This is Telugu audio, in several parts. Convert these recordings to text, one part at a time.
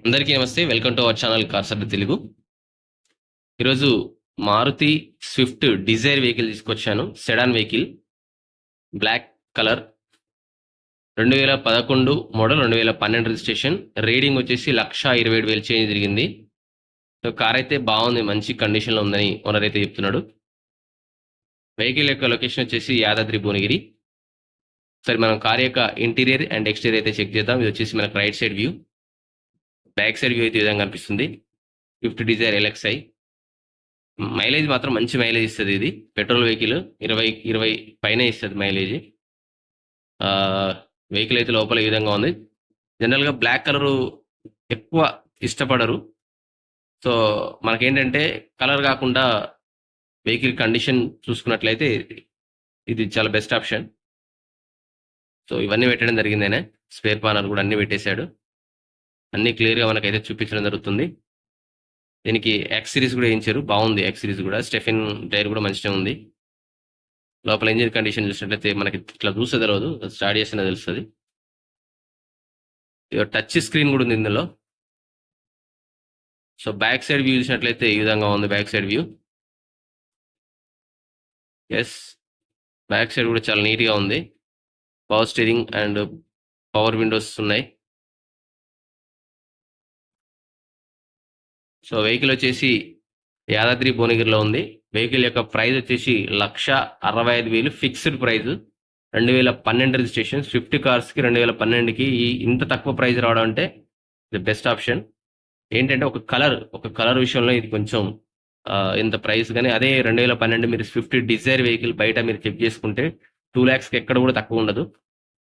అందరికీ నమస్తే. Welcome to our channel cars Adda Telugu. ఈరోజు మారుతి స్విఫ్ట్ డిజైర్ వెహికల్ తీసుకొచ్చాను. Sedan vehicle, black colour, 2011 model, 2012 registration. Rating వచ్చేసి 1,27,000 చేంజ్ జరిగింది. సో కార్ అయితే బాగుంది, మంచి కండిషన్లో ఉందని ఓనర్ అయితే చెప్తున్నాడు. వెహికల్ యొక్క లొకేషన్ వచ్చేసి యాదాద్రి భువనగిరి. సరే, మనం కార్ యొక్క ఇంటీరియర్ అండ్ ఎక్స్టీరియర్ అయితే చెక్ చేద్దాం. ఇది వచ్చేసి మనకు right side view. Back side view అయితే ఈ విధంగా కనిపిస్తుంది. Swift Dzire LXi. మైలేజ్ మాత్రం మంచి మైలేజ్ ఇస్తుంది. ఇది పెట్రోల్ వెహికల్, 20 పైన ఇస్తుంది మైలేజ్. వెహికల్ అయితే లోపల ఈ విధంగా ఉంది. జనరల్గా బ్లాక్ కలరు ఎక్కువ ఇష్టపడరు. సో మనకేంటంటే కలర్ కాకుండా వెహికల్ కండిషన్ చూసుకున్నట్లయితే ఇది చాలా బెస్ట్ ఆప్షన్. సో ఇవన్నీ పెట్టడం జరిగింది. ఆయన స్పేర్ పానర్ కూడా అన్ని పెట్టేశాడు. అన్ని క్లియర్గా మనకైతే చూపించడం జరుగుతుంది. దీనికి ఎక్స్ సిరీస్ కూడా వేయించారు, బాగుంది. ఎక్స్ సిరీస్ కూడా స్టెఫిన్ టైర్ కూడా మంచిగా ఉంది. లోపల ఇంజిన్ కండిషన్ చూసినట్లయితే మనకి ఇట్లా చూస్తే తెలియదు, స్టార్ట్ చేసినా తెలుస్తుంది. టచ్ స్క్రీన్ కూడా ఉంది ఇందులో. సో బ్యాక్ సైడ్ వ్యూ చూసినట్లయితే ఈ విధంగా ఉంది. Back side view, yes, back side కూడా చాలా నీట్గా ఉంది. Power steering and power windows ఉన్నాయి. సో వెహికల్ వచ్చేసి యాదాద్రి భువనగిరిలో ఉంది. వెహికల్ యొక్క ప్రైస్ వచ్చేసి 1,65,000 ఫిక్స్డ్ ప్రైస్. 2012 రిజిస్ట్రేషన్. స్విఫ్ట్ కార్స్కి 2012కి ఇంత తక్కువ ప్రైస్ రావడం అంటే ది బెస్ట్ ఆప్షన్. ఏంటంటే ఒక కలర్ విషయంలో ఇది కొంచెం ఇంత ప్రైస్, కానీ అదే 2012 మీరు స్విఫ్ట్ డిజైర్ వెహికల్ బయట మీరు చెక్ చేసుకుంటే 2 lakhsకి ఎక్కడ కూడా తక్కువ ఉండదు.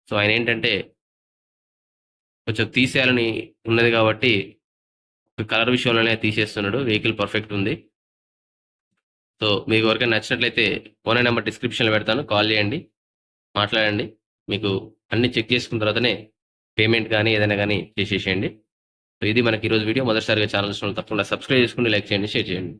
సో ఆయన ఏంటంటే కొంచెం తీసేయాలని ఉన్నది కాబట్టి కలర్ విషయంలోనే తీసేస్తున్నాడు. వెహికల్ పర్ఫెక్ట్ ఉంది. సో మీకు ఎవరికైనా నచ్చినట్లయితే ఫోన్ నెంబర్ డిస్క్రిప్షన్లో పెడతాను, కాల్ చేయండి, మాట్లాడండి. మీకు అన్ని చెక్ చేసుకున్న తర్వాతనే పేమెంట్ కానీ ఏదైనా కానీ చేసేసేయండి. సో ఇది మనకి ఈరోజు వీడియో. మొదటిసారిగా ఛానల్ తప్పకుండా సబ్స్క్రైబ్ చేసుకుని లైక్ చేయండి, షేర్ చేయండి.